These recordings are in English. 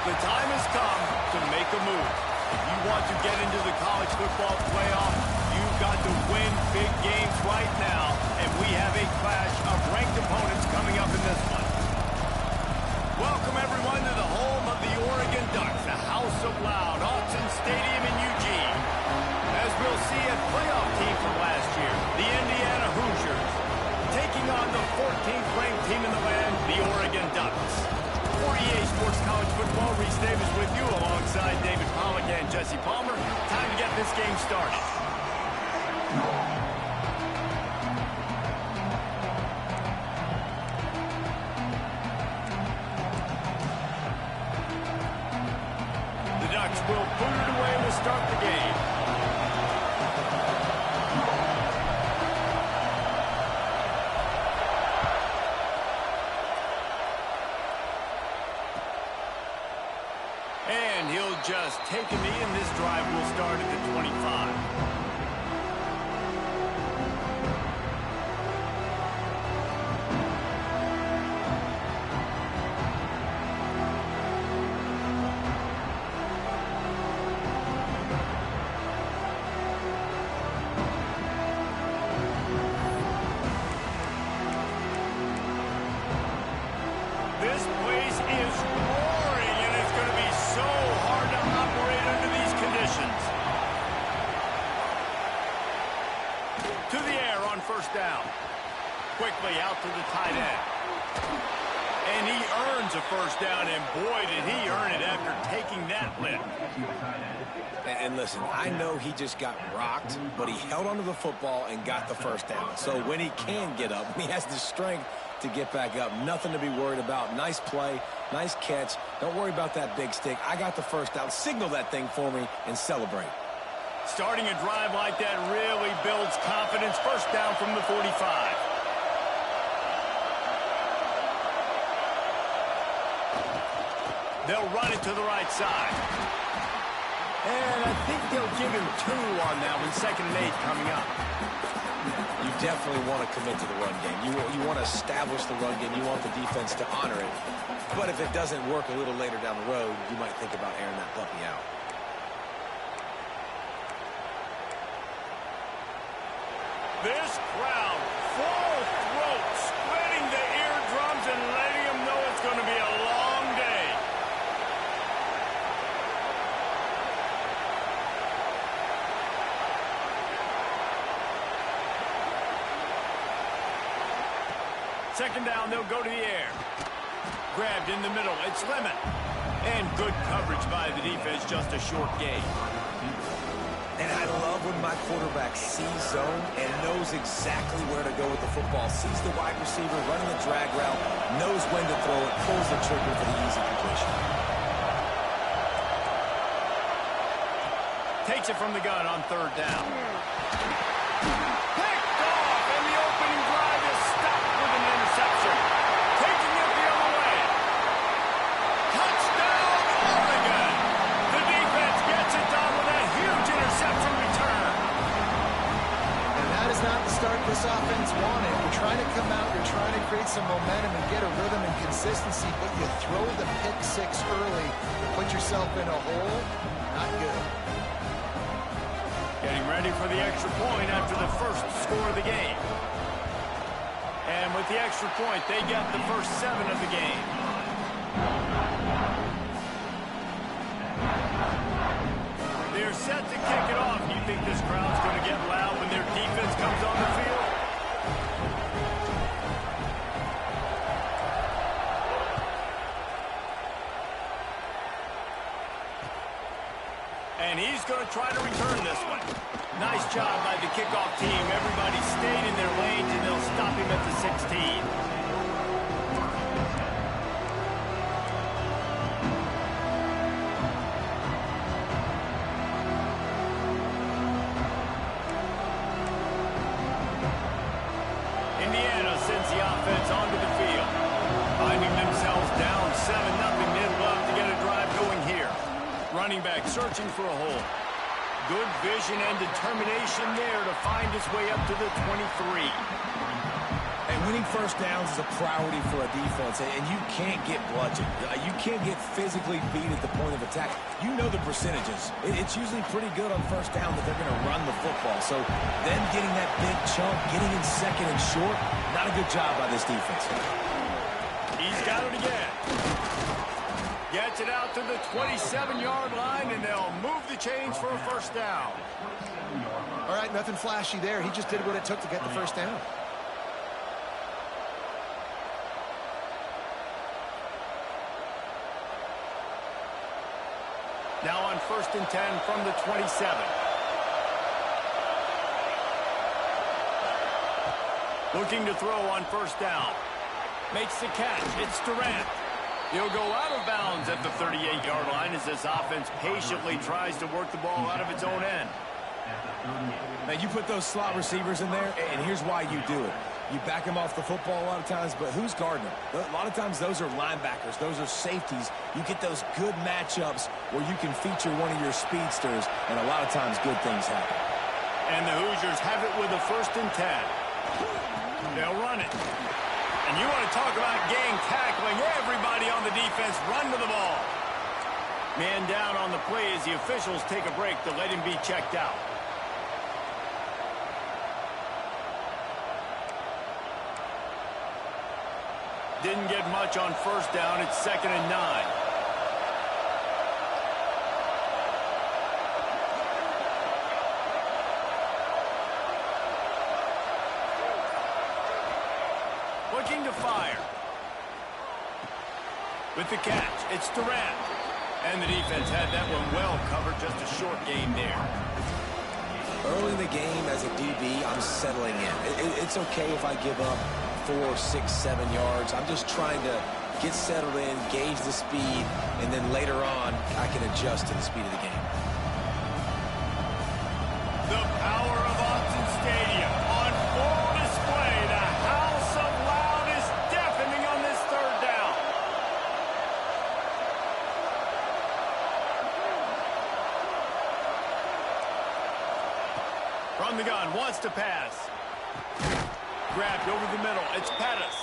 The time has come to make a move. If you want to get into the college football playoff, you've got to win big games right now, and we have a clash of ranked opponents coming up in this one. Welcome, everyone, to the home of the Oregon Ducks, the House of Loud, Autzen Stadium in Eugene. As we'll see, a playoff team from last year, the Indiana Hoosiers, taking on the 14th ranked team in the land, the Oregon Ducks. For EA Sports College Football, Reese Davis with you alongside David Pollack and Jesse Palmer. Time to get this game started. The Ducks will put it away and will start the game. And he'll just take a knee, and this drive will start at the 25. This place is roaring, and it's going to be so hard to operate under these conditions. To the air on first down. Quickly out to the tight end. And he earns a first down, and boy, did he earn it after taking that lift. And listen, I know he just got rocked, but he held onto the football and got the first down. So when he can get up, he has the strength to get back up. Nothing to be worried about. Nice play, nice catch. Don't worry about that big stick. I got the first down. Signal that thing for me and celebrate. Starting a drive like that really builds confidence. First down from the 45. They'll run it to the right side. And I think they'll give him 2 on that one. 2nd and 8 coming up. You definitely want to commit to the run game. You want to establish the run game. You want the defense to honor it. But if it doesn't work a little later down the road, you might think about airing that puppy out. This crowd, full throat, splitting the eardrums and letting them know it's going to be a long day. Second down, they'll go to the air. Grabbed in the middle, it's Lemon. And good coverage by the defense, just a short gain. And I love when my quarterback sees zone and knows exactly where to go with the football. Sees the wide receiver running the drag route, knows when to throw it, pulls the trigger for the easy completion. Takes it from the gun on 3rd down. Picked off, and the opening drive is stopped with an interception. Taking it the other way. Touchdown, Oregon! The defense gets it done with a huge interception return. And that is not the start this offense wanted. You're trying to come out, you're trying to create some momentum and get a rhythm and consistency, but you throw the pick 6 early, put yourself in a hole, not good. Getting ready for the extra point after the first score of the game. And with the extra point, they get the first 7 of the game. They're set to kick it off. Do you think this crowd's going to get loud when their defense comes on the field? And he's going to try to return this one. Nice job by the kickoff team. Everybody stayed in their lanes, and they'll stop him at the 16. Indiana sends the offense onto the field. Finding themselves down 7-0, they'd love to get a drive going here. Running back searching for a hole. Good vision and determination there to find his way up to the 23. And Winning first downs is a priority for a defense, and you can't get bludgeoned. You can't get physically beat at the point of attack. You know the percentages. It's usually pretty good on first down that they're going to run the football. So them getting that big chunk, getting in second and short, not a good job by this defense. He's got it again. Gets it out to the 27-yard line, and they'll move the chains for a first down. All right, nothing flashy there. He just did what it took to get the first down. Now on 1st and 10 from the 27. Looking to throw on first down. Makes the catch. It's Durant. He'll go out of bounds at the 38-yard line as this offense patiently tries to work the ball out of its own end. Now, you put those slot receivers in there, and here's why you do it. You back them off the football a lot of times, but who's guarding them? A lot of times those are linebackers. Those are safeties. You get those good matchups where you can feature one of your speedsters, and a lot of times good things happen. And the Hoosiers have it with a 1st and 10. They'll run it. And you want to talk about gang tackling. Everybody on the defense run to the ball. Man down on the play as the officials take a break to let him be checked out. Didn't get much on first down. It's 2nd and 9. Looking to fire. With the catch, it's Durant. And the defense had that one well covered. Just a short game there. Early in the game as a DB, I'm settling in. It's okay if I give up 4, 6, 7 yards. I'm just trying to get settled in, gauge the speed, and then later on, I can adjust to the speed of the game. The power of Autzen Stadium on full display. The house of loud is deafening on this 3rd down. From the gun, wants to pass. Grabbed over the middle. It's Pettis.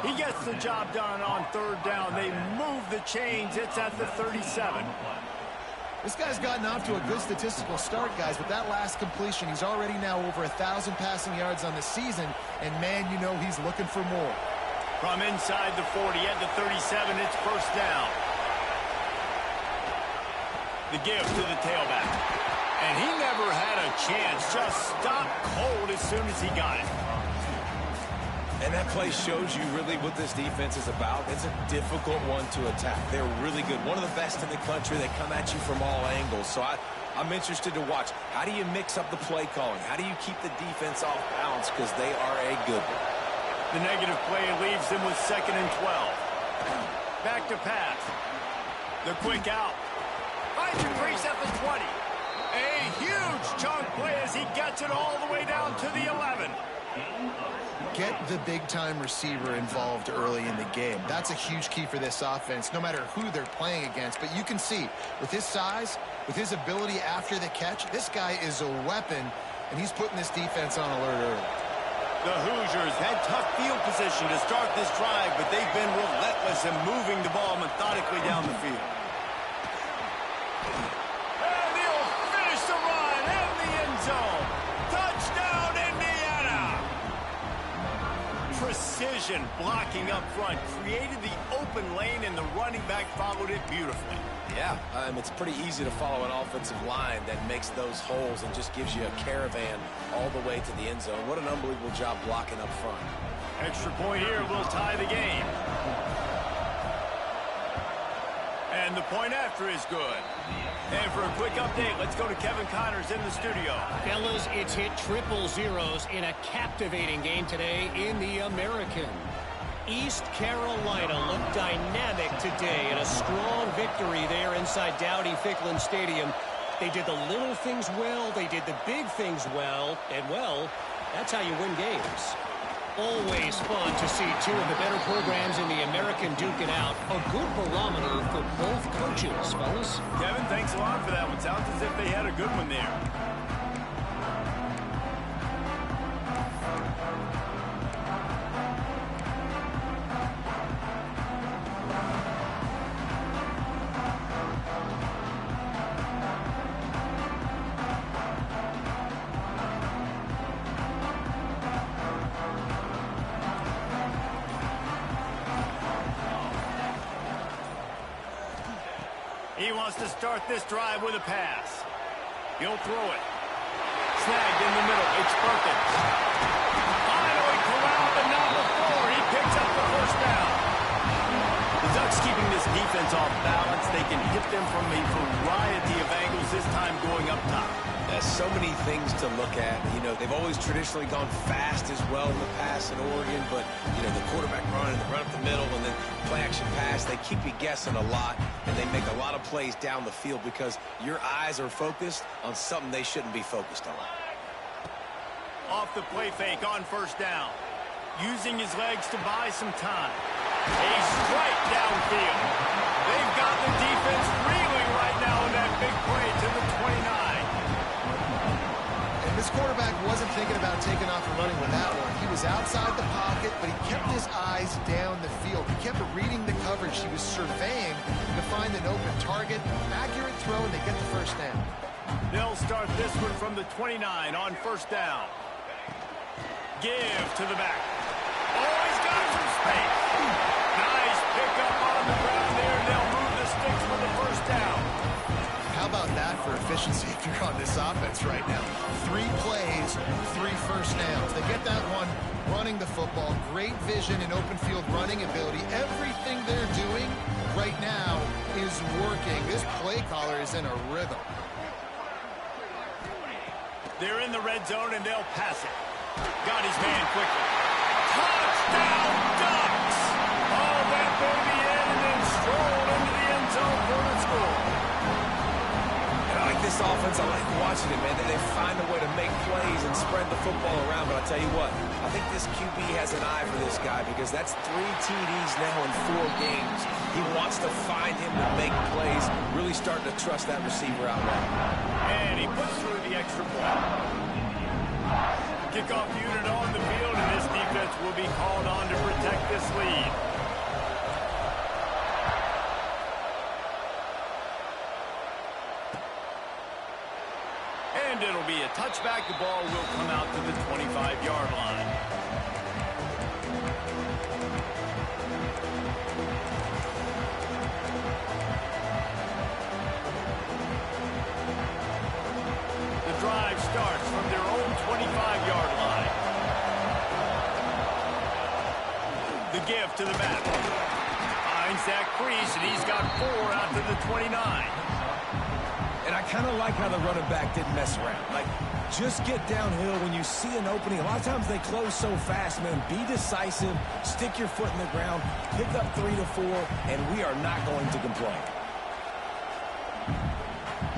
He gets the job done on 3rd down. They move the chains. It's at the 37. This guy's gotten off to a good statistical start, guys, but that last completion, he's already now over 1,000 passing yards on the season, and man, you know he's looking for more. From inside the 40 at the 37, it's 1st down. The give to the tailback. And he never had a chance. Just stopped cold as soon as he got it. And that play shows you really what this defense is about. It's a difficult one to attack. They're really good. One of the best in the country. They come at you from all angles. So I'm interested to watch. How do you mix up the play calling? How do you keep the defense off balance? Because they are a good one. The negative play leaves them with 2nd and 12. Back to pass. The quick out. Finds a crease at the 20. A huge chunk play as he gets it all the way down to the 11. Get the big-time receiver involved early in the game. That's a huge key for this offense, no matter who they're playing against. But you can see, with his size, with his ability after the catch, this guy is a weapon, and he's putting this defense on alert early. The Hoosiers had tough field position to start this drive, but they've been relentless in moving the ball methodically down the field. And they'll finish the run in the end zone. Touchdown, Indiana! Precision blocking up front created the open lane, and the running back followed it beautifully. Yeah, it's pretty easy to follow an offensive line that makes those holes and just gives you a caravan all the way to the end zone. What an unbelievable job blocking up front. Extra point here will tie the game. And the point after is good. And for a quick update, let's go to Kevin Connors in the studio. Fellas, it's hit triple zeros in a captivating game today in the American. East Carolina looked dynamic today in a strong victory there inside Dowdy-Ficklin Stadium. They did the little things well, they did the big things well, and well, that's how you win games. Always fun to see two of the better programs in the American duke it out. A good barometer for both coaches, fellas. Kevin, thanks a lot for that one. Sounds as if they had a good one there. He wants to start this drive with a pass. He'll throw it. Snagged in the middle. It's Perkins. Finally corralled, but not before. He picks up the first down. The Ducks keeping this defense off balance. They can hit them from a variety of angles, this time going up top. There's so many things to look at. You know, they've always traditionally gone fast as well in the pass in Oregon, but, you know, the quarterback run and the run up the middle and then play action pass, they keep you guessing a lot, and they make a lot of plays down the field because your eyes are focused on something they shouldn't be focused on. Off the play fake on first down. Using his legs to buy some time. A strike downfield. They've got the defense reeling right now in that big play to the 29. This quarterback wasn't thinking about taking off and running with that one. He was outside the pocket, but he kept his eyes down the field. He kept reading the coverage. He was surveying to find an open target. Accurate throw, and they get the first down. They'll start this one from the 29 on first down. Give to the back. Oh, he's got some space. Nice pickup on the ground there. They'll move the sticks for the first down. How about that for efficiency if you're on this offense right now? 3 plays, 3 first downs. They get that one running the football. Great vision and open field running ability. Everything they're doing right now is working. This play caller is in a rhythm. They're in the red zone, and they'll pass it. Got his man quickly. Touchdown, Ducks! Oh, that baby in and then strolled into the end zone for the score. This offense, I like watching it, man. They find a way to make plays and spread the football around. But I'll tell you what, I think this QB has an eye for this guy because that's 3 TDs now in 4 games. He wants to find him to make plays, really starting to trust that receiver out there. And he puts through the extra point. Kickoff unit on the field, and this defense will be called on to protect this lead. And it'll be a touchback. The ball will come out to the 25-yard line. The drive starts from their own 25-yard line. The give to the back. Finds that crease, and he's got 4 out to the 29. And I kind of like how the running back didn't mess around. Like, just get downhill when you see an opening. A lot of times they close so fast, man. Be decisive, stick your foot in the ground, pick up 3 to 4, and we are not going to complain.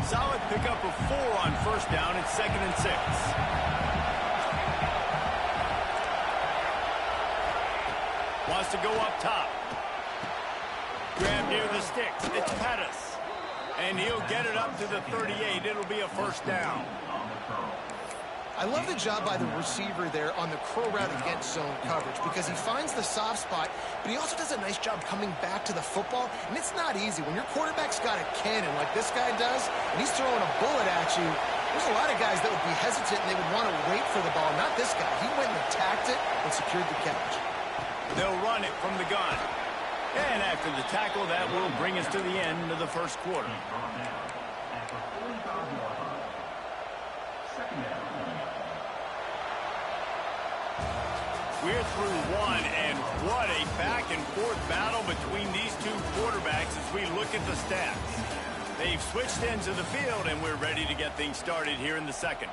Solid pickup of 4 on first down. It's 2nd and 6. Wants to go up top. Grab near the sticks. It's Pettis. And he'll get it up to the 38. It'll be a first down. I love the job by the receiver there on the curl route against zone coverage because he finds the soft spot, but he also does a nice job coming back to the football, and it's not easy. When your quarterback's got a cannon like this guy does, and he's throwing a bullet at you, there's a lot of guys that would be hesitant and they would want to wait for the ball. Not this guy. He went and attacked it and secured the catch. They'll run it from the gun. And after the tackle, that will bring us to the end of the first quarter. We're through one, and what a back-and-forth battle between these two quarterbacks as we look at the stats. They've switched ends of the field, and we're ready to get things started here in the second.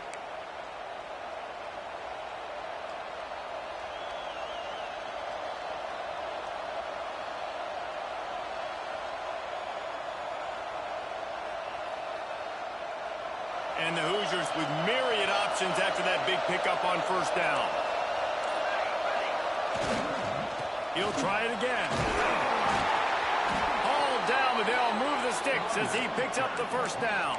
And the Hoosiers with myriad options after that big pickup on first down. He'll try it again. Hauled down, but they'll move the sticks as he picks up the first down.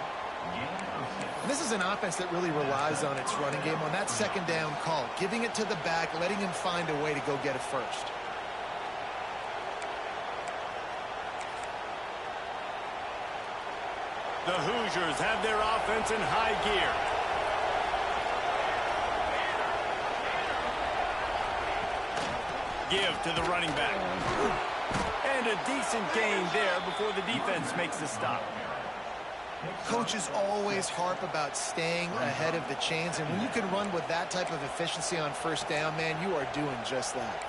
And this is an offense that really relies on its running game on that second down call, giving it to the back, letting him find a way to go get it first. The Hoosiers have their offense in high gear. Give to the running back. And a decent gain there before the defense makes the stop. Coaches always harp about staying ahead of the chains, and when you can run with that type of efficiency on first down, man, you are doing just that.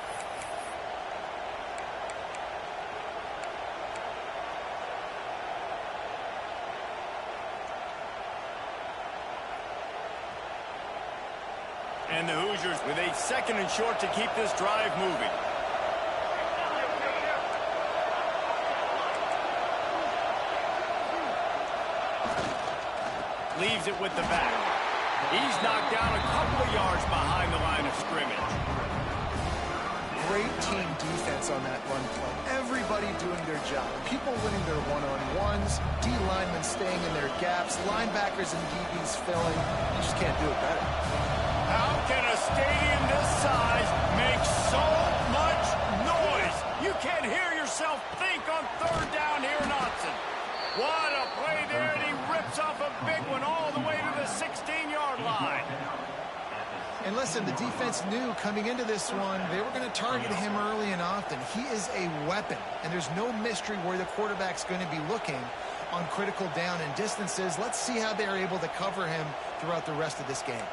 And the Hoosiers with a 2nd and short to keep this drive moving. Leaves it with the back. He's knocked down a couple of yards behind the line of scrimmage. Great team defense on that run play. Everybody doing their job. People winning their one-on-ones, D linemen staying in their gaps, linebackers and DBs filling. You just can't do it better. How can a stadium this size make so much noise? You can't hear yourself think on 3rd down here in Autzen. What a play there, and he rips off a big one all the way to the 16-yard line. And listen, the defense knew coming into this one, they were going to target him early and often. He is a weapon, and there's no mystery where the quarterback's going to be looking on critical down and distances. Let's see how they're able to cover him throughout the rest of this game.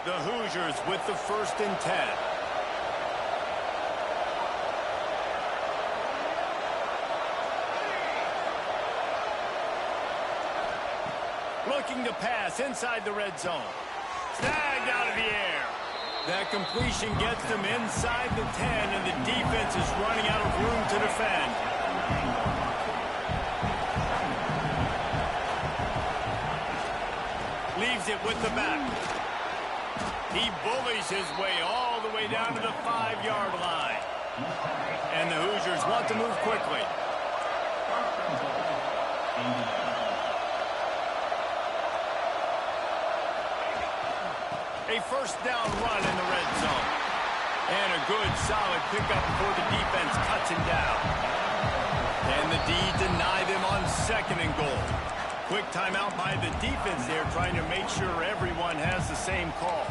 The Hoosiers with the 1st and 10. Looking to pass inside the red zone. Snagged out of the air. That completion gets them inside the 10, and the defense is running out of room to defend. Leaves it with the back. He bullies his way all the way down to the 5-yard line. And the Hoosiers want to move quickly. A 1st down run in the red zone. And a good, solid pickup before the defense cuts him down. And the D deny them on 2nd and goal. Quick timeout by the defense there, trying to make sure everyone has the same call.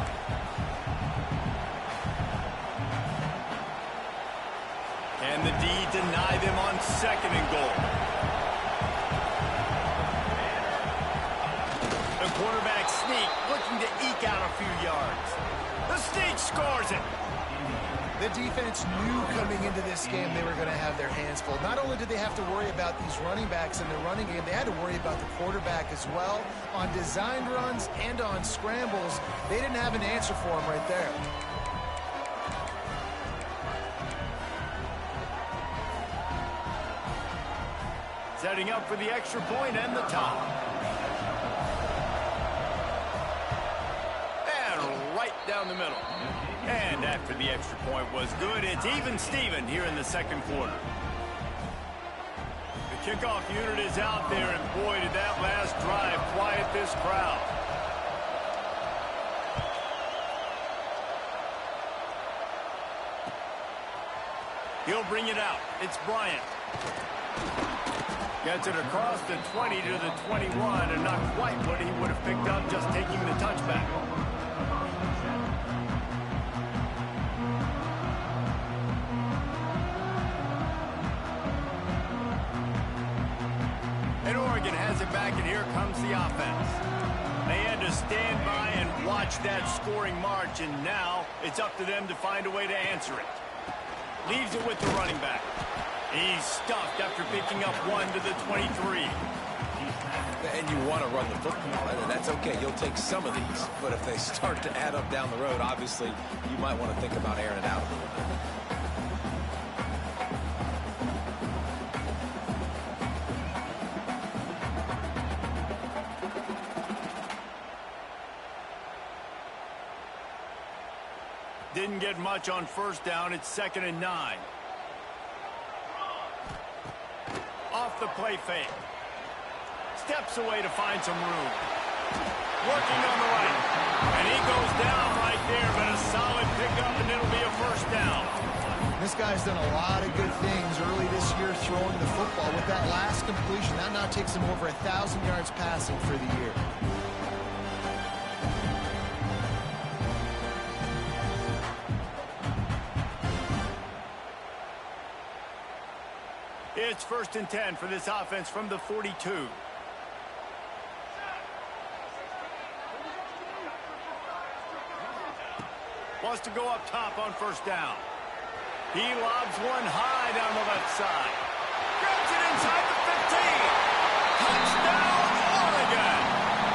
And the D deny them on 2nd and goal. The quarterback sneak, looking to eke out a few yards. The sneak scores it. The defense knew coming into this game they were going to have their hands full. Not only did they have to worry about these running backs in the running game, they had to worry about the quarterback as well. On designed runs and on scrambles, they didn't have an answer for him right there. Setting up for the extra point and the top. And right down the middle. And after the extra point was good, it's even Steven here in the 2nd quarter. The kickoff unit is out there, and boy, did that last drive quiet this crowd. He'll bring it out. It's Bryant. Gets it across the 20 to the 21, and not quite what he would have picked up just taking the touchback. And Oregon has it back, and here comes the offense. They had to stand by and watch that scoring march, and now it's up to them to find a way to answer it. Leaves it with the running back. He's stuffed after picking up 1 to the 23. And you want to run the football, and that's okay. You'll take some of these. But if they start to add up down the road, obviously, you might want to think about airing it out a little bit. Didn't get much on 1st down. It's 2nd and 9. Off the play fake. Steps away to find some room. Working on the right. And he goes down right there, but a solid pickup, and it'll be a 1st down. This guy's done a lot of good things early this year throwing the football. With that last completion, that now takes him over 1,000 yards passing for the year. It's 1st and 10 for this offense from the 42. Wants to go up top on 1st down. He lobs one high down the left side. Grabs it inside the 15. Touchdown, Oregon.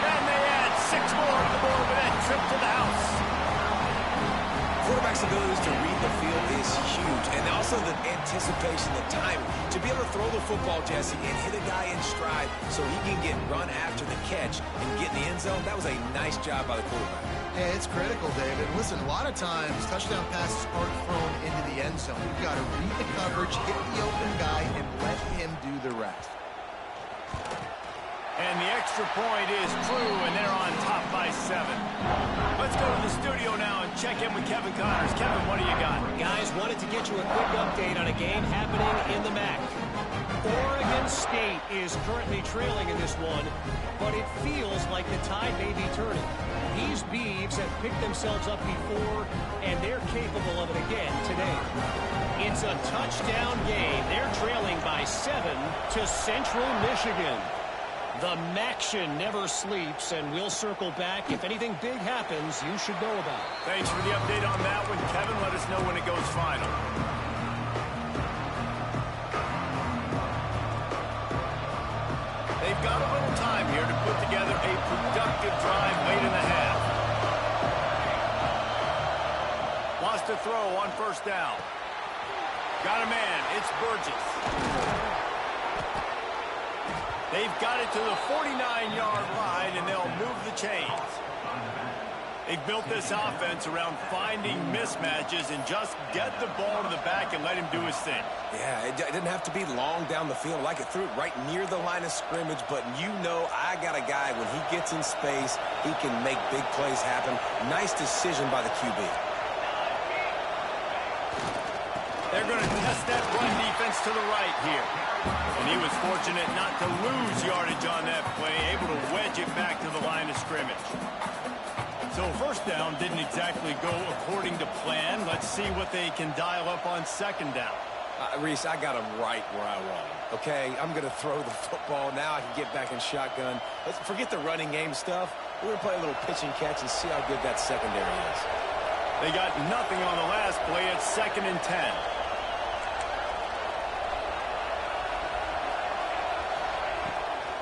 And they add 6 more to the board with that trip to the house. Quarterback's abilities to read the field is huge, and also the anticipation, the timing. To be able to throw the football, Jesse, and hit a guy in stride so he can get run after the catch and get in the end zone, that was a nice job by the quarterback. Yeah, it's critical, David. Listen, a lot of times, touchdown passes aren't thrown into the end zone. You've got to read the coverage, hit the open guy, and let him do the rest. And the extra point is true, and they're on top by 7. Let's go to the studio now and check in with Kevin Connors. Kevin, what do you got? Guys, wanted to get you a quick update on a game happening in the MAC. Oregon State is currently trailing in this one, but it feels like the tide may be turning. These Beavs have picked themselves up before, and they're capable of it again today. It's a touchdown game. They're trailing by 7 to Central Michigan. The Maction never sleeps, and we'll circle back. If anything big happens, you should know about it. Thanks for the update on that one, Kevin. Let us know when it goes final. They've got a little time here to put together a productive drive late in the half. Wants to throw on 1st down. Got a man. It's Burgess. They've got it to the 49-yard line, and they'll move the chains. They've built this offense around finding mismatches and just get the ball to the back and let him do his thing. Yeah, it didn't have to be long down the field. Like it threw it right near the line of scrimmage, but you know I got a guy, when he gets in space, he can make big plays happen. Nice decision by the QB. They're going to test that run defense to the right here. And he was fortunate not to lose yardage on that play, able to wedge it back to the line of scrimmage. So 1st down didn't exactly go according to plan. Let's see what they can dial up on 2nd down. Reese, I got him right where I want him. Okay, I'm going to throw the football. Now I can get back in shotgun. Let's forget the running game stuff. We're going to play a little pitch and catch and see how good that secondary is. They got nothing on the last play. It's 2nd and 10.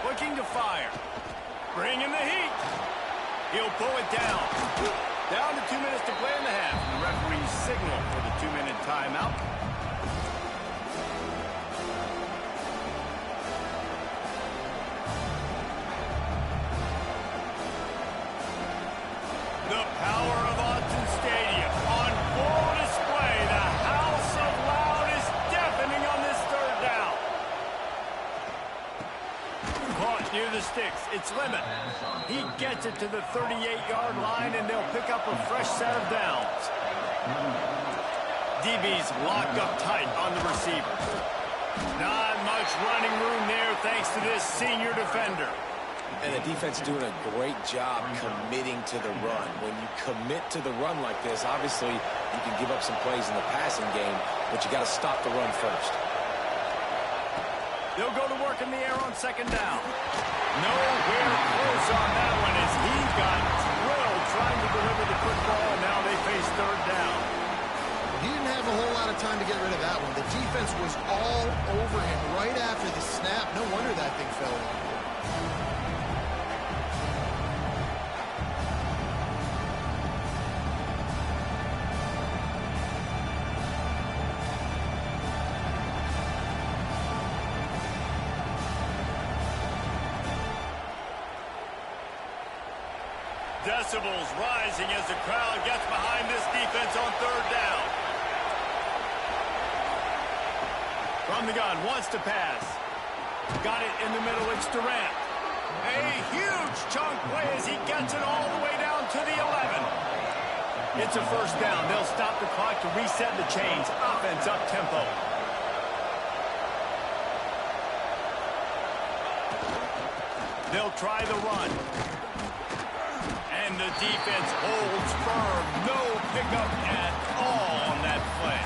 Looking to fire. Bring in the heat. He'll pull it down. Down to 2 minutes to play in the half. The referee signal for the 2-minute timeout. The power of Autzen Stadium on full display. The house of loud is deafening on this 3rd down. Caught near the sticks. It's Lemon. He gets it to the 38-yard line, and they'll pick up a fresh set of downs. DB's locked up tight on the receiver. Not much running room there thanks to this senior defender. And the defense doing a great job committing to the run. When you commit to the run like this, obviously you can give up some plays in the passing game, but you got to stop the run first. They'll go to work in the air on 2nd down. Nowhere close on that one as he got drilled trying to deliver the football, and now they face 3rd down. He didn't have a whole lot of time to get rid of that one. The defense was all over him right after the snap. No wonder that thing fell in. Decibels rising as the crowd gets behind this defense on 3rd down. From the gun, wants to pass. Got it in the middle, it's Durant. A huge chunk play as he gets it all the way down to the 11. It's a 1st down. They'll stop the clock to reset the chains. Offense up tempo. They'll try the run. And the defense holds firm. No pickup at all on that play.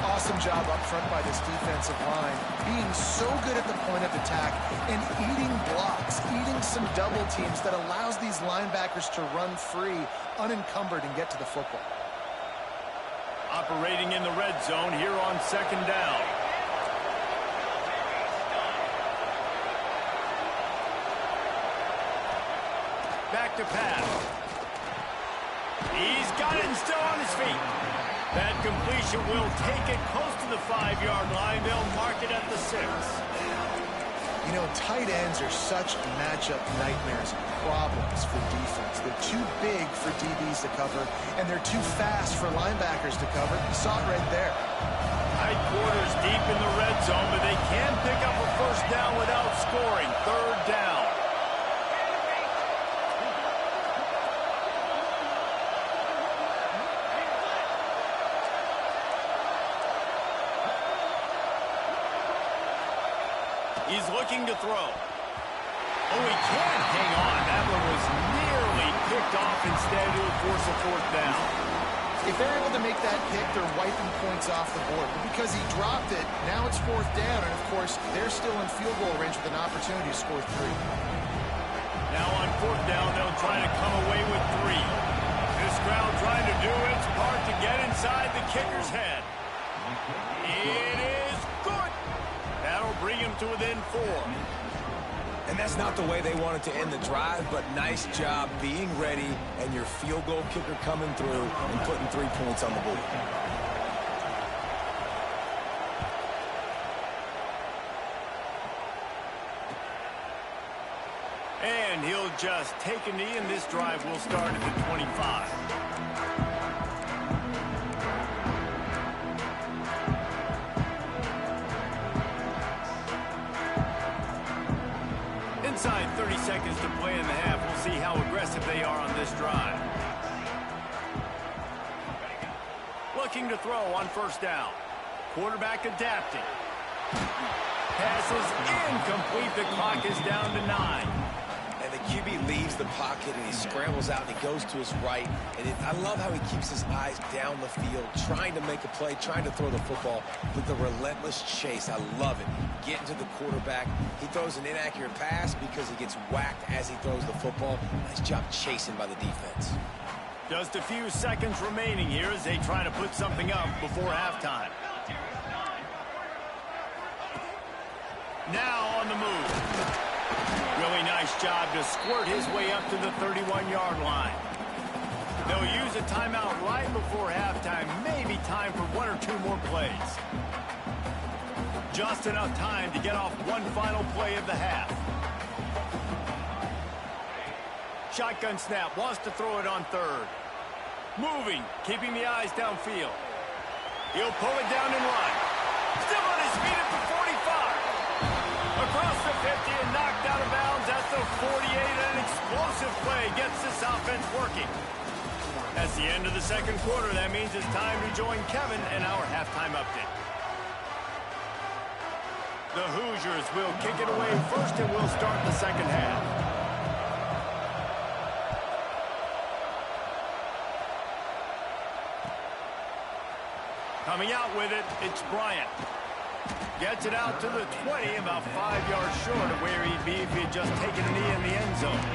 Awesome job up front by this defensive line, being so good at the point of attack and eating blocks, eating some double teams that allows these linebackers to run free, unencumbered, and get to the football. Operating in the red zone here on second down. Back to pass. He's got it and still on his feet. That completion will take it close to the 5-yard line. They'll mark it at the 6. You know, tight ends are such matchup nightmares and problems for defense. They're too big for DBs to cover, and they're too fast for linebackers to cover. You saw it right there. Tight quarters deep in the red zone, but they can pick up a first down without scoring. Third down. He's looking to throw. Oh, he can't hang on. That one was nearly picked off. Instead, it will force a fourth down. If they're able to make that pick, they're wiping points off the board. But because he dropped it, now it's fourth down. And, of course, they're still in field goal range with an opportunity to score 3. Now on fourth down, they'll try to come away with 3. This crowd trying to do its part to get inside the kicker's head. It is good. That'll bring him to within 4. And that's not the way they wanted to end the drive, but nice job being ready and your field goal kicker coming through and putting 3 points on the board. And he'll just take a knee, and this drive will start at the 25. Inside 30 seconds to play in the half. We'll see how aggressive they are on this drive. Looking to throw on first down. Quarterback adapting. Pass is incomplete. The clock is down to 9. And the QB leaves the pocket and he scrambles out and he goes to his right. And I love how he keeps his eyes down the field, trying to make a play, trying to throw the football with the relentless chase. I love it. Getting to the quarterback. He throws an inaccurate pass because he gets whacked as he throws the football. Nice job chasing by the defense. Just a few seconds remaining here as they try to put something up before halftime. Now on the move. Really nice job to squirt his way up to the 31-yard line. They'll use a timeout right before halftime. Maybe time for 1 or 2 more plays. Just enough time to get off one final play of the half. Shotgun snap, wants to throw it on third. Moving, keeping the eyes downfield. He'll pull it down and run. Still on his feet at the 45. Across the 50 and knocked out of bounds at the 48. An explosive play gets this offense working. That's the end of the second quarter. That means it's time to join Kevin in our halftime update. The Hoosiers will kick it away first and will start the second half. Coming out with it, it's Bryant. Gets it out to the 20, about 5 yards short of where he'd be if he had just taken a knee in the end zone.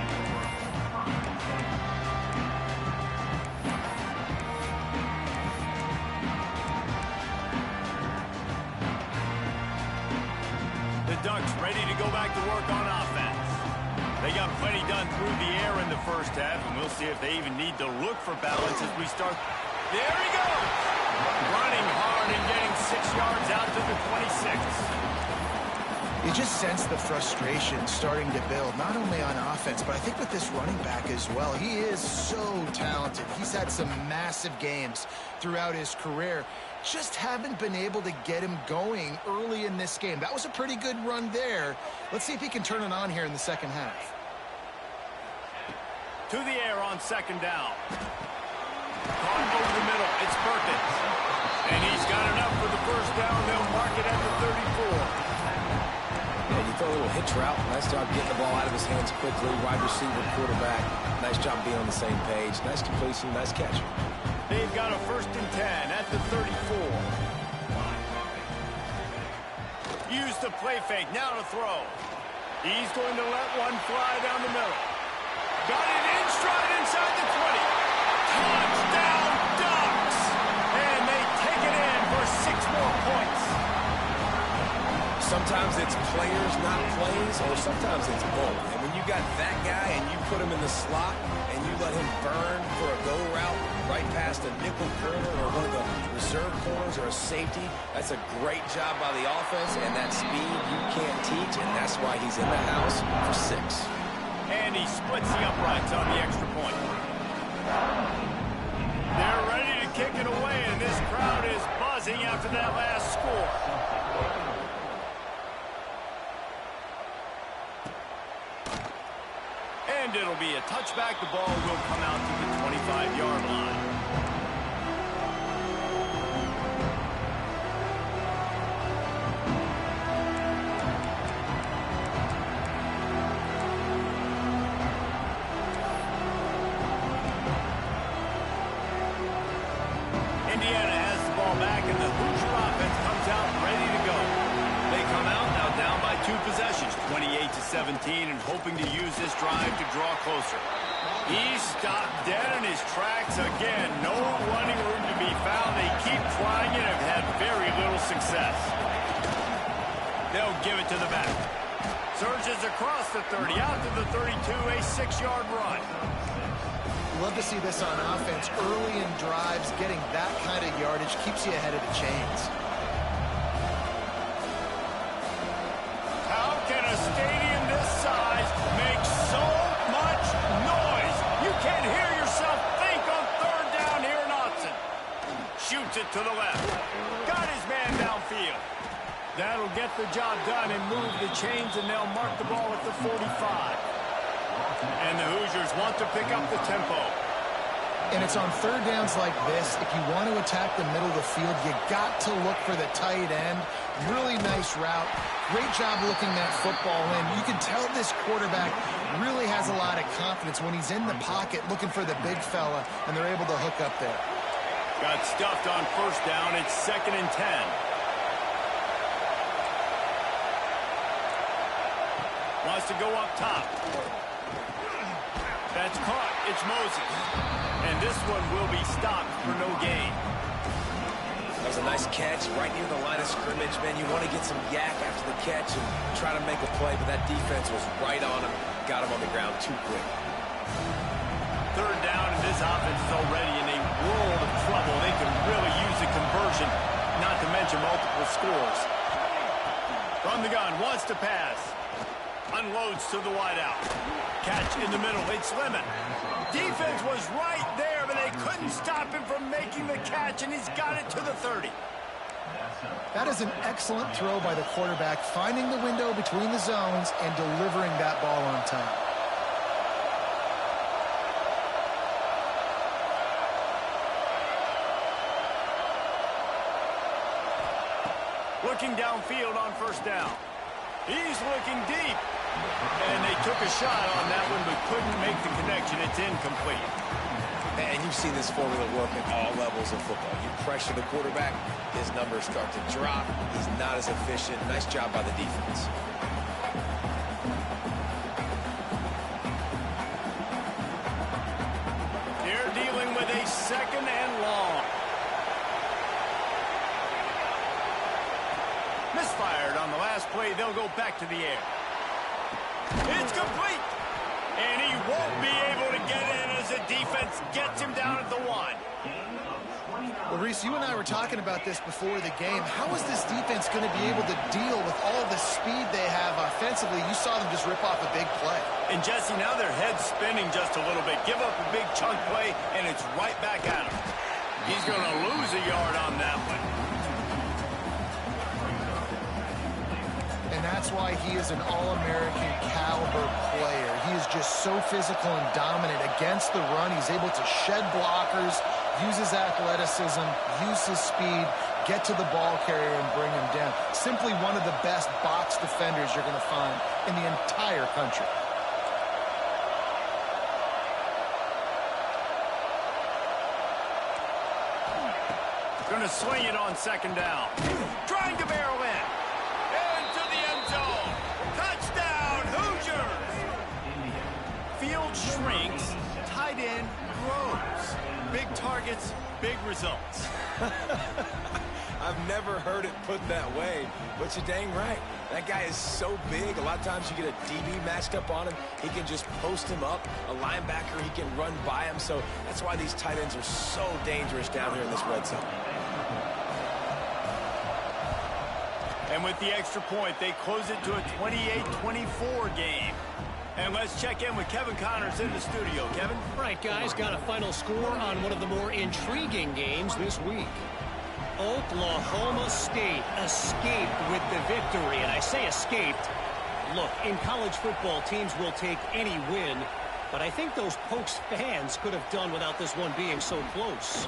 The Ducks ready to go back to work on offense. They got plenty done through the air in the first half, and we'll see if they even need to look for balance as we start. There he goes! Running hard and getting 6 yards out to the 26. You just sense the frustration starting to build, not only on offense, but I think with this running back as well. He is so talented. He's had some massive games throughout his career. Just haven't been able to get him going early in this game. That was a pretty good run there. Let's see if he can turn it on here in the second half. To the air on second down. Caught over the middle. It's Perkins. And he's got enough for the first down. They'll mark it at the 34. And you throw a little hitch route. Nice job getting the ball out of his hands quickly. Wide receiver, quarterback. Nice job being on the same page. Nice completion, nice catch. They've got a 1st and 10 at the 34. the play fake. Now to throw. He's going to let one fly down the middle. Got it in stride inside the 20. Touchdown Ducks! And they take it in for 6 more points. Sometimes it's players, not plays, or sometimes it's both. And when you got that guy and you put him in the slot and you let him burn for a go route right past a nickel corner or one of the reserve corners or a safety, that's a great job by the offense, and that speed you can't teach, and that's why he's in the house for 6. And he splits the uprights on the extra point. They're ready to kick it away, and this crowd is buzzing after that last score. And it'll be a touchback. The ball will come out to the 25-yard line. Indiana has the ball back, and the Hoosier offense comes out ready to go. They come out now down by 2 possessions, 28-17, and hoping to use this drive to draw closer. He's stopped dead in his tracks again. No running room to be found. They keep trying it and have had very little success. They'll give it to the back. Surges across the 30, out to the 32, a 6-yard run. Love to see this on offense. Early in drives, getting that kind of yardage keeps you ahead of the chains. How can a stadium this size make so much noise? You can't hear yourself think on 3rd down here in Austin. Shoots it to the left. Got his man downfield. That'll get the job done and move the chains, and they'll mark the ball at the 45. And the Hoosiers want to pick up the tempo. And it's on 3rd downs like this. If you want to attack the middle of the field, you got to look for the tight end. Really nice route. Great job looking that football in. You can tell this quarterback really has a lot of confidence when he's in the pocket looking for the big fella, and they're able to hook up there. Got stuffed on 1st down. It's 2nd and 10. Wants to go up top. That's caught. It's Moses. And this one will be stopped for no gain. That was a nice catch right near the line of scrimmage. Man, you want to get some yak after the catch and try to make a play, but that defense was right on him. Got him on the ground too quick. 3rd down, and this offense is already in a world of trouble. They can really use a conversion, not to mention multiple scores. From the gun, wants to pass. Unloads to the wideout. Catch in the middle. It's Lemon. Defense was right there, but they couldn't stop him from making the catch, and he's got it to the 30. That is an excellent throw by the quarterback, finding the window between the zones and delivering that ball on time. Looking downfield on 1st down. He's looking deep. And they took a shot on that one, but couldn't make the connection. It's incomplete. And you've seen this formula work at all levels of football. You pressure the quarterback, his numbers start to drop. He's not as efficient. Nice job by the defense. They're dealing with a 2nd and long. Misfired on the last play. They'll go back to the air. It's complete. And he won't be able to get in as the defense gets him down at the 1. Well, Reese, you and I were talking about this before the game. How is this defense going to be able to deal with all the speed they have offensively? You saw them just rip off a big play. And, Jesse, now their head's spinning just a little bit. Give up a big chunk play, and it's right back at him. He's going to lose a yard on that one. And that's why he is an All-American caliber player. He is just so physical and dominant against the run. He's able to shed blockers, use his athleticism, use his speed, get to the ball carrier and bring him down. Simply one of the best box defenders you're going to find in the entire country. Going to swing it on 2nd down. Trying to barrel in. And to the targets, big results. I've never heard it put that way, but you're dang right. That guy is so big. A lot of times you get a DB matched up on him. He can just post him up. A linebacker, he can run by him. So that's why these tight ends are so dangerous down here in this red zone. And with the extra point, they close it to a 28-24 game. And let's check in with Kevin Connors in the studio. Kevin? Right, guys, got a final score on one of the more intriguing games this week. Oklahoma State escaped with the victory, and I say escaped. Look, in college football, teams will take any win, but I think those Pokes fans could have done without this one being so close.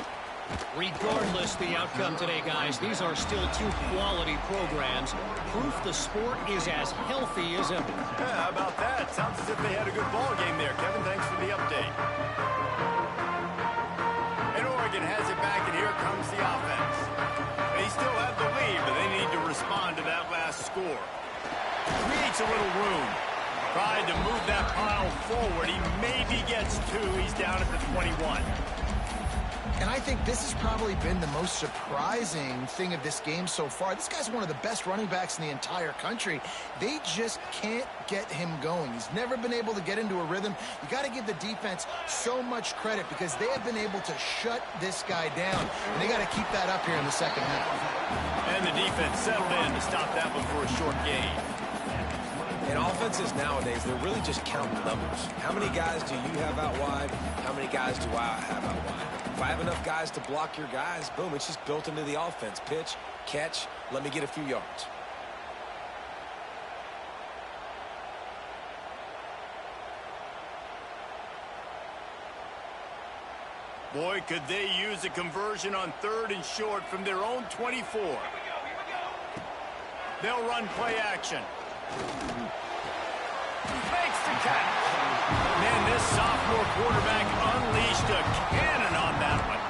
Regardless the outcome today, guys, these are still two quality programs. Proof the sport is as healthy as ever. Yeah, how about that? Sounds as if they had a good ball game there. Kevin, thanks for the update. And Oregon has it back, and here comes the offense. They still have the lead, but they need to respond to that last score. Creates a little room. Tried to move that pile forward. He maybe gets two. He's down at the 21. And I think this has probably been the most surprising thing of this game so far. This guy's one of the best running backs in the entire country. They just can't get him going. He's never been able to get into a rhythm. You got to give the defense so much credit because they have been able to shut this guy down. And they got to keep that up here in the second half. And the defense settled in to stop that one for a short gain. In offenses nowadays, they're really just counting numbers. How many guys do you have out wide? How many guys do I have out wide? If I have enough guys to block your guys, boom, it's just built into the offense. Pitch, catch, let me get a few yards. Boy, could they use a conversion on 3rd and short from their own 24. They'll run play action. Makes the catch. Man, this sophomore quarterback unleashed a cannon on that one.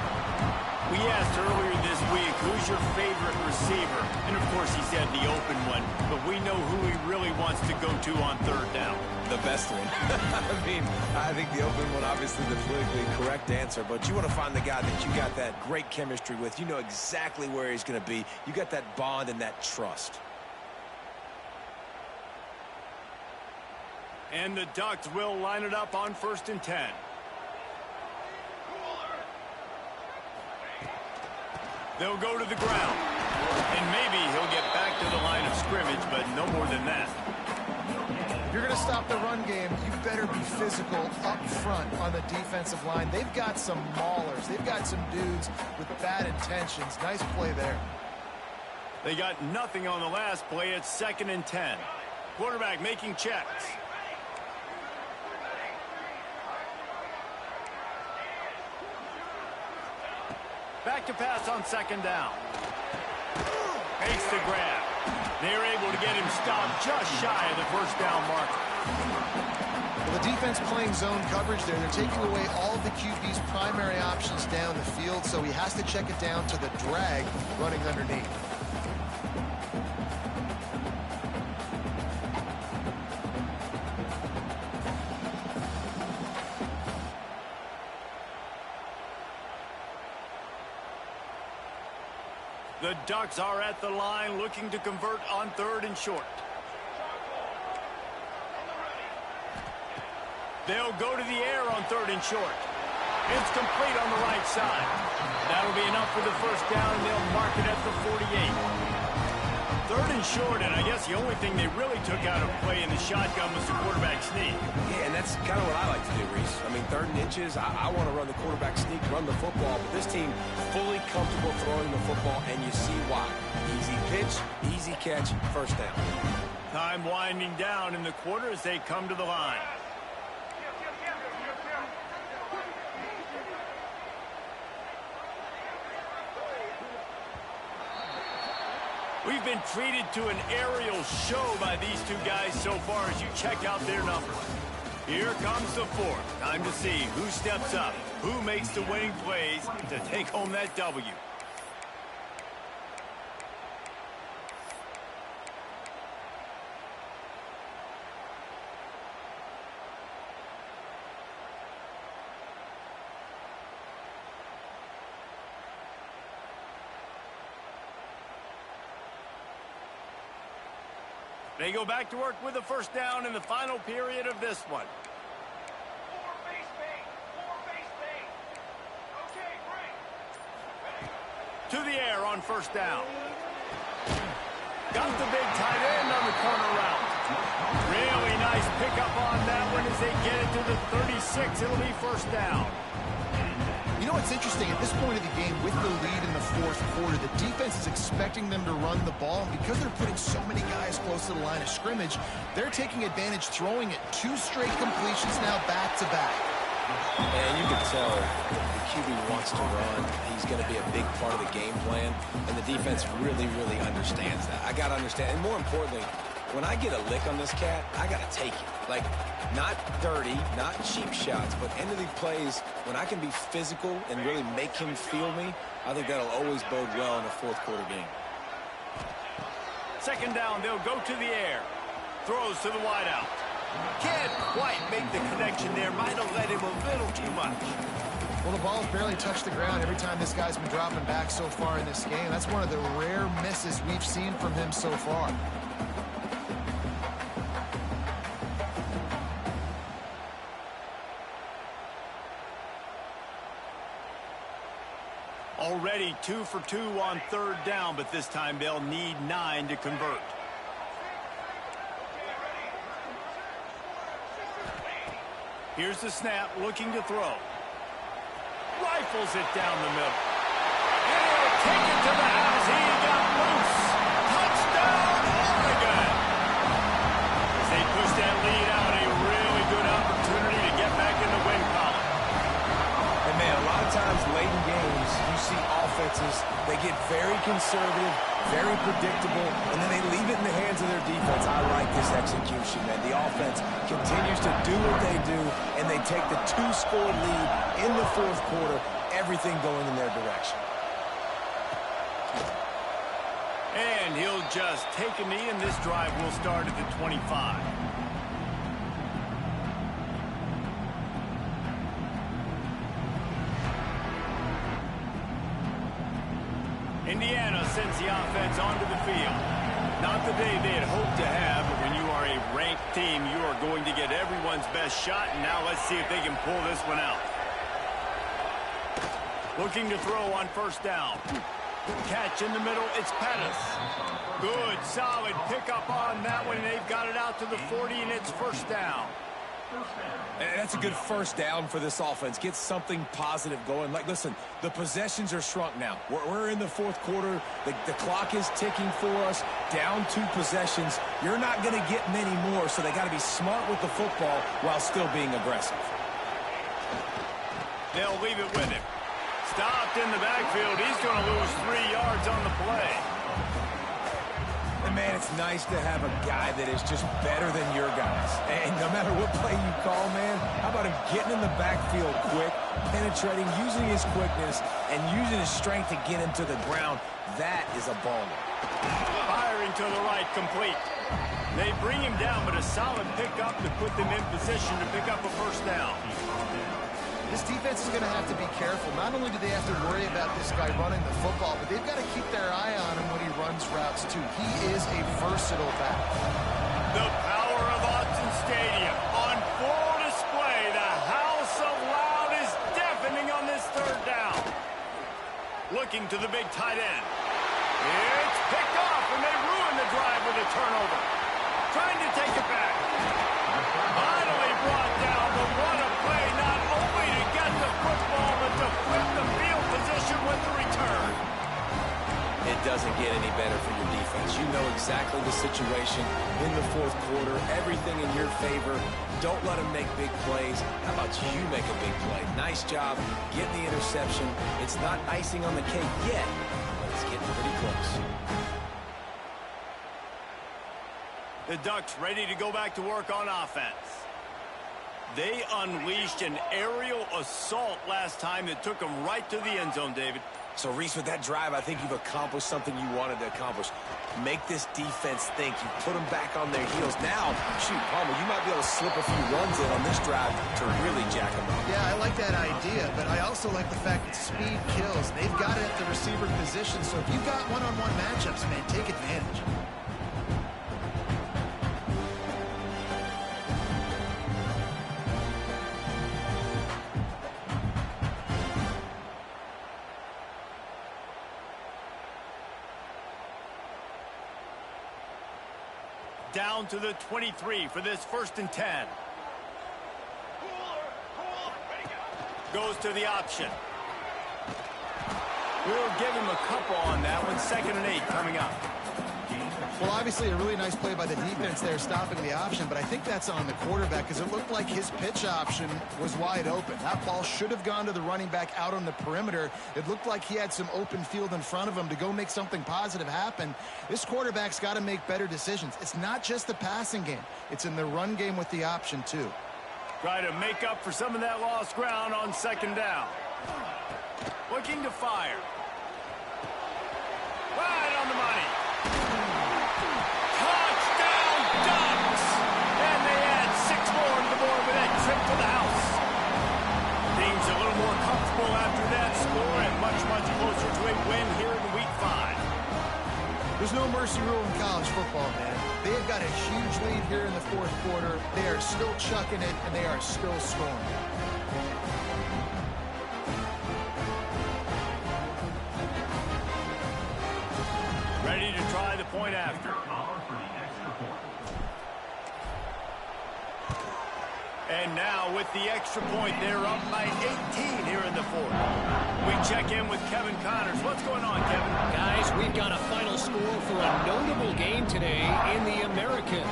We asked earlier this week, who's your favorite receiver? And, of course, he said the open one, but we know who he really wants to go to on 3rd down. The best one. I mean, I think the open one, obviously the politically correct answer, but you want to find the guy that you got that great chemistry with. You know exactly where he's going to be. You got that bond and that trust. And the Ducks will line it up on 1st and 10. They'll go to the ground. And maybe he'll get back to the line of scrimmage, but no more than that. If you're going to stop the run game, you better be physical up front on the defensive line. They've got some maulers. They've got some dudes with bad intentions. Nice play there. They got nothing on the last play. It's 2nd and 10. Quarterback making checks. Back to pass on 2nd down. Makes the grab. They're able to get him stopped just shy of the 1st down marker. Well, the defense playing zone coverage there. They're taking away all of the QB's primary options down the field, so he has to check it down to the drag running underneath. The Ducks are at the line looking to convert on 3rd and short. They'll go to the air on 3rd and short. It's complete on the right side. That'll be enough for the 1st down, and they'll mark it at the 48. 3rd and short, and I guess the only thing they really took out of play in the shotgun was the quarterback sneak. Yeah, and that's kind of what I like to do, Reese. I mean, 3rd and inches, I want to run the quarterback sneak, run the football, but this team fully comfortable throwing the football, and you see why. Easy pitch, easy catch, 1st down. Time winding down in the quarter as they come to the line. We've been treated to an aerial show by these two guys so far as you check out their numbers. Here comes the 4th. Time to see who steps up, who makes the winning plays to take home that W. They go back to work with a first down in the final period of this one. To the air on first down. Got the big tight end on the corner route. Really nice pickup on that one as they get it to the 36. It'll be first down. You know what's interesting? At this point of the game, with the lead in the fourth quarter, the defense is expecting them to run the ball. And because they're putting so many guys close to the line of scrimmage, they're taking advantage, throwing it 2 straight completions now back-to-back. And you can tell the QB wants to run. He's going to be a big part of the game plan, and the defense really, really understands that. I got to understand, and more importantly, when I get a lick on this cat, I got to take it. Like, not dirty, not cheap shots, but end of the plays, when I can be physical and really make him feel me, I think that'll always bode well in a fourth quarter game. Second down, they'll go to the air. Throws to the wideout. Can't quite make the connection there. Might have let him a little too much. Well, the ball's barely touched the ground every time this guy's been dropping back so far in this game. That's one of the rare misses we've seen from him so far. Already 2 for 2 on third down, but this time they'll need 9 to convert. Here's the snap, looking to throw. Rifles it down the middle. And he'll take it to the house. He got loose. Touchdown, Oregon. As they push that lead out, a really good opportunity to get back in the win column. And, man, a lot of times late in games, you see offenses, they get very conservative, very predictable, and then they leave it in the hands of their defense. I like this execution, man. The offense continues to do what they do, and they take the 2-score lead in the fourth quarter, everything going in their direction. And he'll just take a knee, and this drive will start at the 25. Indiana sends the offense onto the field. Not the day they had hoped to have, but when you are a ranked team, you are going to get everyone's best shot, and now let's see if they can pull this one out. Looking to throw on first down. Catch in the middle, it's Pettis. Good, solid pickup on that one, and they've got it out to the 40, and it's first down. And that's a good first down for this offense. Get something positive going. Like, listen, the possessions are shrunk now. We're in the fourth quarter. The clock is ticking for us. Down 2 possessions. You're not going to get many more, so they got to be smart with the football while still being aggressive. They'll leave it with him. Stopped in the backfield. He's going to lose 3 yards on the play. And, man, it's nice to have a guy that is just better than your guys. And no matter what play you call, man, how about him getting in the backfield quick, penetrating, using his quickness, and using his strength to get him to the ground? That is a baller. Firing to the right, complete. They bring him down, but a solid pickup to put them in position to pick up a first down. This defense is going to have to be careful. Not only do they have to worry about this guy running the football, but they've got to keep their eye on him when he runs routes, too. He is a versatile back. The power of Autzen Stadium on full display. The house of loud is deafening on this third down. Looking to the big tight end. It's picked off, and they ruin the drive with a turnover. Trying to take it back. Finally brought down, but what a play, not only to get the football, but to flip the field position with the return. It doesn't get any better for your defense. You know exactly the situation in the fourth quarter, everything in your favor. Don't let them make big plays. How about you make a big play? Nice job getting the interception. It's not icing on the cake yet, but it's getting pretty close. The Ducks ready to go back to work on offense. They unleashed an aerial assault last time that took them right to the end zone, David. So, Reese, with that drive, I think you've accomplished something you wanted to accomplish. Make this defense think. You put them back on their heels. Now, shoot, Palmer, you might be able to slip a few runs in on this drive to really jack them up. Yeah, I like that idea, but I also like the fact that speed kills. They've got it at the receiver position, so if you've got one-on-one matchups, man, take advantage. down to the 23 for this 1st and 10. Goes to the option. We'll give him a couple on that one. 2nd and 8 coming up. Well, obviously a really nice play by the defense there, stopping the option, but I think that's on the quarterback because it looked like his pitch option was wide open. That ball should have gone to the running back out on the perimeter. It looked like he had some open field in front of him to go make something positive happen. This quarterback's got to make better decisions. It's not just the passing game. It's in the run game with the option, too. Try to make up for some of that lost ground on 2nd down. Looking to fire. Right on the money. Touchdown Ducks! And they add 6 more to the board with that trip to the house. Team's a little more comfortable after that score and much, much closer to a win here in Week 5. There's no mercy rule in college football, man. They've got a huge lead here in the 4th quarter. They are still chucking it, and they are still scoring. Ready to try the point after. And now with the extra point, they're up by 18 here in the 4th. We check in with Kevin Connors. What's going on, Kevin? Guys, we've got a final score for a notable game today in the American.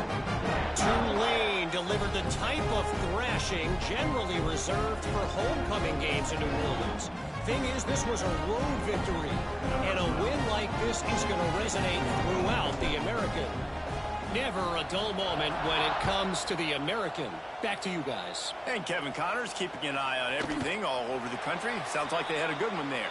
Tulane delivered the type of thrashing generally reserved for homecoming games in New Orleans. Thing is, this was a road victory, and a win like this is going to resonate throughout the American. Never a dull moment when it comes to the American. Back to you guys. And Kevin Connors keeping an eye on everything all over the country. Sounds like they had a good one there.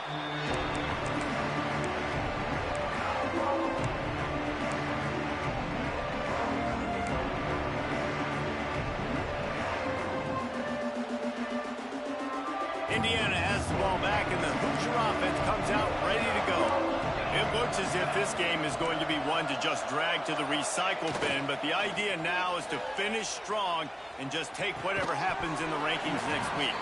Indiana has the ball back, and the Hoosier offense comes out ready to go. It looks as if this game is going to be one to just drag to the recycle bin, but the idea now is to finish strong and just take whatever happens in the rankings next week.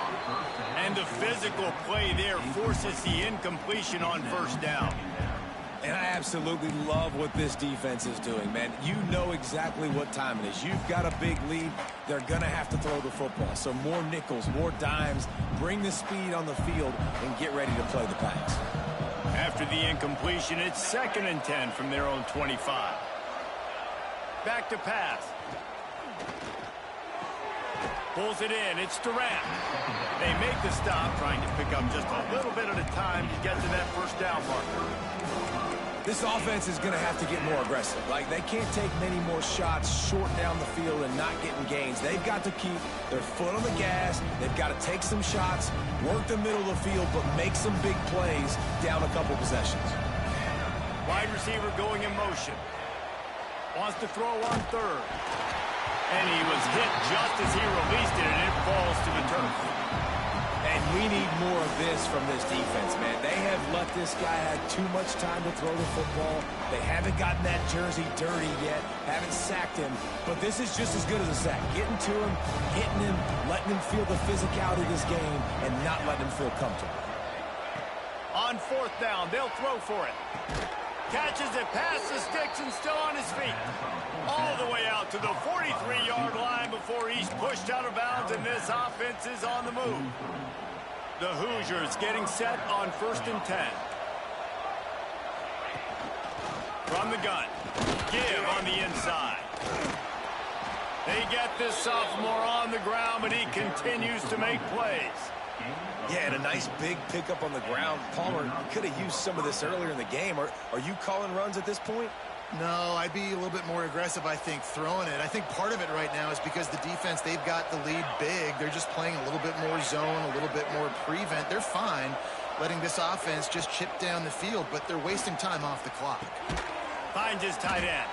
And the physical play there forces the incompletion on 1st down. And I absolutely love what this defense is doing, man. You know exactly what time it is. You've got a big lead. They're going to have to throw the football. So more nickels, more dimes, bring the speed on the field, and get ready to play the pass. After the incompletion, it's 2nd and 10 from their own 25. Back to pass. Pulls it in. It's Durant. They make the stop, trying to pick up just a little bit at a time to get to that 1st down marker. This offense is going to have to get more aggressive. Like, they can't take many more shots short down the field and not getting gains. They've got to keep their foot on the gas. They've got to take some shots, work the middle of the field, but make some big plays down a couple possessions. Wide receiver going in motion. Wants to throw on 3rd. And he was hit just as he released it, and it falls to the turf. And we need more of this from this defense, man. They have let this guy have too much time to throw the football. They haven't gotten that jersey dirty yet, haven't sacked him. But this is just as good as a sack. Getting to him, hitting him, letting him feel the physicality of this game, and not letting him feel comfortable. On 4th down, they'll throw for it. Catches it past the sticks and still on his feet. All the way out to the 43-yard line before he's pushed out of bounds, and this offense is on the move. The Hoosiers getting set on 1st and 10. From the gun. Give on the inside. They get this sophomore on the ground, but he continues to make plays. Yeah, and a nice big pickup on the ground. Palmer could have used some of this earlier in the game. Are you calling runs at this point? No, I'd be a little bit more aggressive, I think, throwing it. I think part of it right now is because the defense, they've got the lead big. They're just playing a little bit more zone, a little bit more prevent. They're fine letting this offense just chip down the field, but they're wasting time off the clock. Finds his tight end.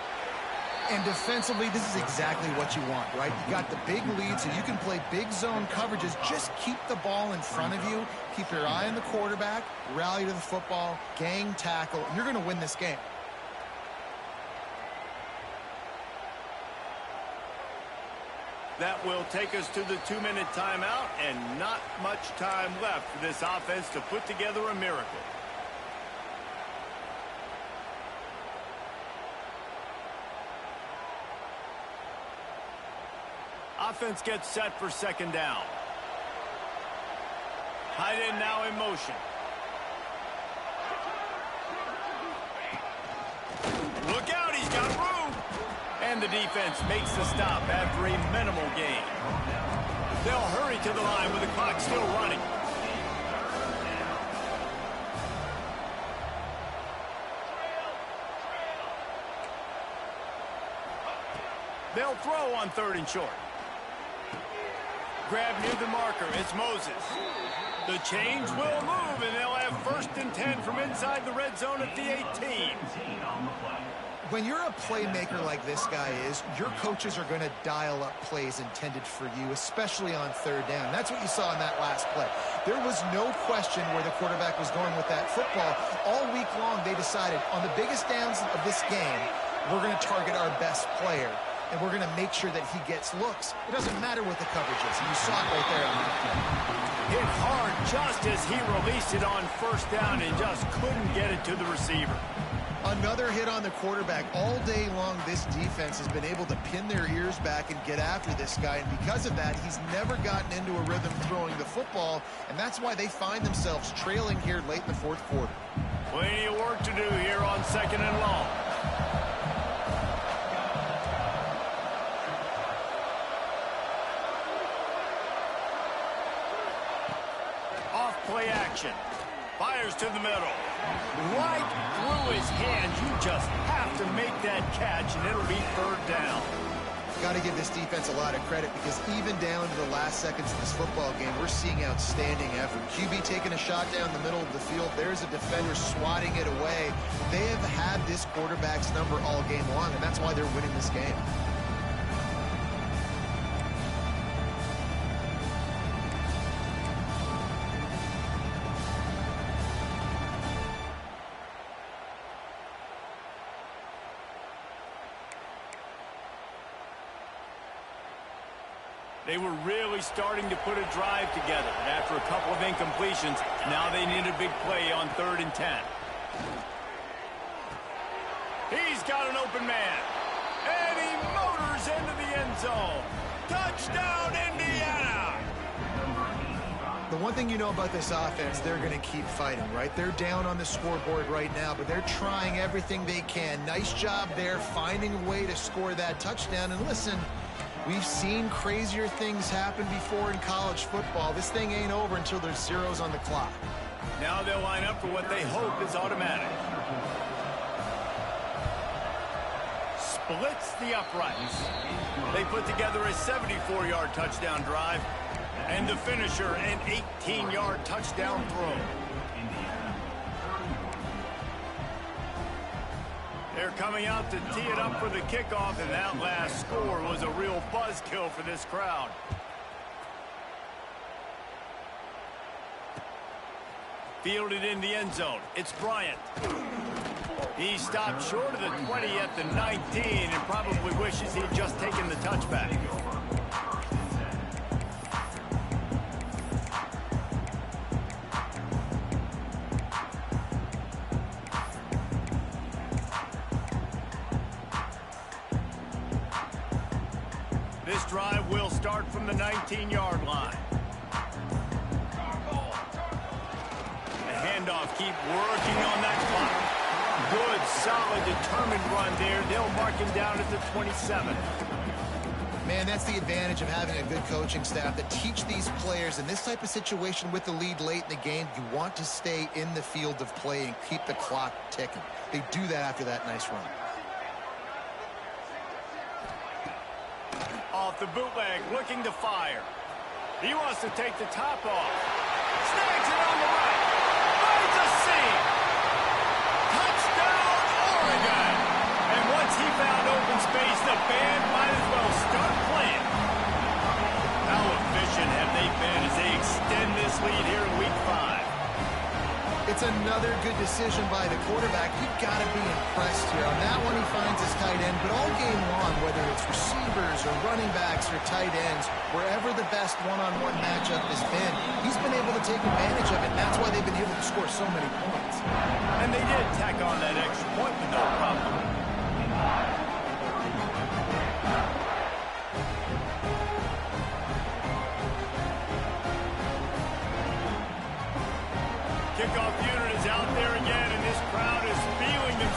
And defensively, this is exactly what you want, right? You got the big lead, so you can play big zone coverages. Just keep the ball in front of you. Keep your eye on the quarterback, rally to the football, gang tackle, and you're going to win this game. That will take us to the 2-minute timeout, and not much time left for this offense to put together a miracle. Offense gets set for second down. Tight end now in motion. Look out, he's got room. And the defense makes the stop after a minimal gain. They'll hurry to the line with the clock still running. They'll throw on 3rd and short. Grab near the marker. It's Moses. The chains will move, and they'll have 1st and 10 from inside the red zone at the 18. When you're a playmaker like this guy is, your coaches are going to dial up plays intended for you, especially on 3rd down. That's what you saw in that last play. There was no question where the quarterback was going with that football. All week long, they decided on the biggest downs of this game, we're going to target our best player, and we're going to make sure that he gets looks. It doesn't matter what the coverage is, and you saw it right there on that play. Hit hard just as he released it on 1st down and just couldn't get it to the receiver. Another hit on the quarterback. All day long, this defense has been able to pin their ears back and get after this guy, and because of that, he's never gotten into a rhythm throwing the football, and that's why they find themselves trailing here late in the 4th quarter. Plenty of work to do here on 2nd and long. Off play action. Fires to the middle. Right through his hands. You just have to make that catch, and it'll be 3rd down. Got to give this defense a lot of credit because even down to the last seconds of this football game, we're seeing outstanding effort. QB taking a shot down the middle of the field. There's a defender swatting it away. They have had this quarterback's number all game long, and that's why they're winning this game. They were really starting to put a drive together. And after a couple of incompletions, now they need a big play on 3rd and 10. He's got an open man. And he motors into the end zone. Touchdown, Indiana! The one thing you know about this offense, they're going to keep fighting, right? They're down on the scoreboard right now, but they're trying everything they can. Nice job there, finding a way to score that touchdown. And listen, we've seen crazier things happen before in college football. This thing ain't over until there's zeros on the clock. Now they'll line up for what they hope is automatic. Splits the uprights. They put together a 74-yard touchdown drive. And the finisher, an 18-yard touchdown throw. They're coming out to tee it up for the kickoff, and that last score was a real buzzkill for this crowd. Fielded in the end zone. It's Bryant. He stopped short of the 20 at the 19 and probably wishes he'd just taken the touchback. This drive will start from the 19-yard line. The handoff, keep working on that clock. Good, solid, determined run there. They'll mark him down at the 27. Man, that's the advantage of having a good coaching staff that teach these players in this type of situation with the lead late in the game, you want to stay in the field of play and keep the clock ticking. They do that after that nice run. Off the bootleg, looking to fire. He wants to take the top off. Snags it on the right. Finds a seam. Touchdown, Oregon. And once he found open space, the band might as well start playing. How efficient have they been as they extend this lead here in Week 5? It's another good decision by the quarterback. You've got to be impressed here. On that one, he finds his tight end, but all game long, whether it's receivers or running backs or tight ends, wherever the best one-on-one matchup has been, he's been able to take advantage of it, and that's why they've been able to score so many points. And they did tack on that extra point with no problem.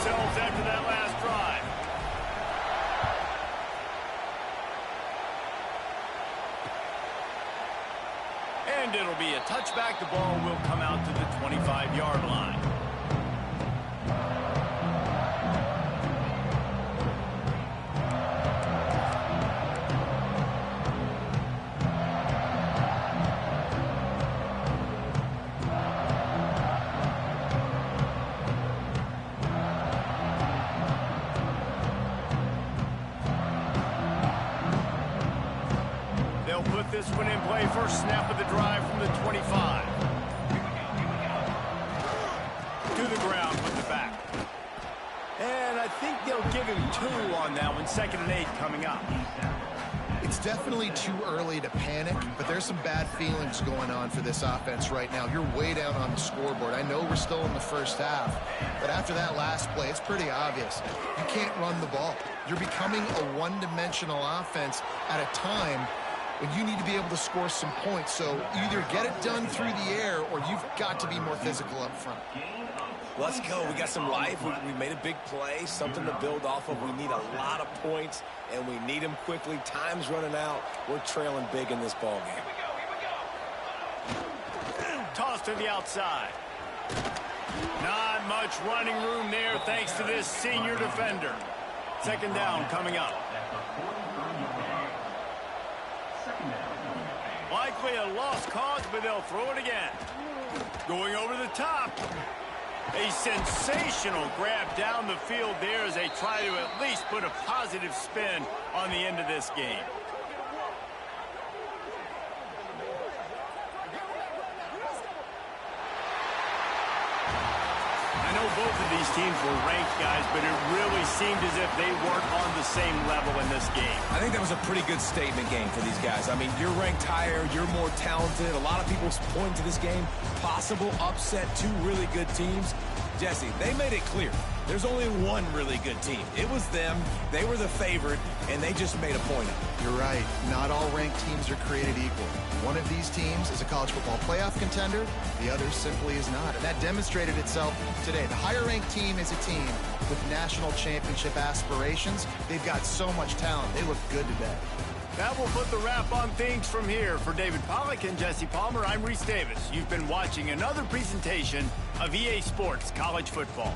themselves after that last drive. And it'll be a touchback. The ball will come out to the 25-yard line. Put this one in play. First snap of the drive from the 25. To the ground with the back. And I think they'll give him 2 on that one. 2nd and 8 coming up. It's definitely too early to panic, but there's some bad feelings going on for this offense right now. You're way down on the scoreboard. I know we're still in the first half, but after that last play, it's pretty obvious. You can't run the ball. You're becoming a one-dimensional offense at a time when you need to be able to score some points. So either get it done through the air or you've got to be more physical up front. Let's go. We got some life. We made a big play, something to build off of. We need a lot of points, and we need them quickly. Time's running out. We're trailing big in this ball game. Toss to the outside. Not much running room there thanks to this senior defender. 2nd down coming up. Likely a lost cause, but they'll throw it again. Going over the top. A sensational grab down the field there as they try to at least put a positive spin on the end of this game. I know both of these teams were ranked, guys, but it really seemed as if they weren't on the same level in this game. I think that was a pretty good statement game for these guys. I mean, you're ranked higher, you're more talented. A lot of people point to this game. Possible upset, 2 really good teams. Jesse, they made it clear. There's only one really good team. It was them. They were the favorite, and they just made a point of it. You're right. Not all ranked teams are created equal. One of these teams is a college football playoff contender. The other simply is not. And that demonstrated itself today. The higher-ranked team is a team with national championship aspirations. They've got so much talent. They look good today. That will put the wrap on things from here. For David Pollack and Jesse Palmer, I'm Reese Davis. You've been watching another presentation of EA Sports College Football.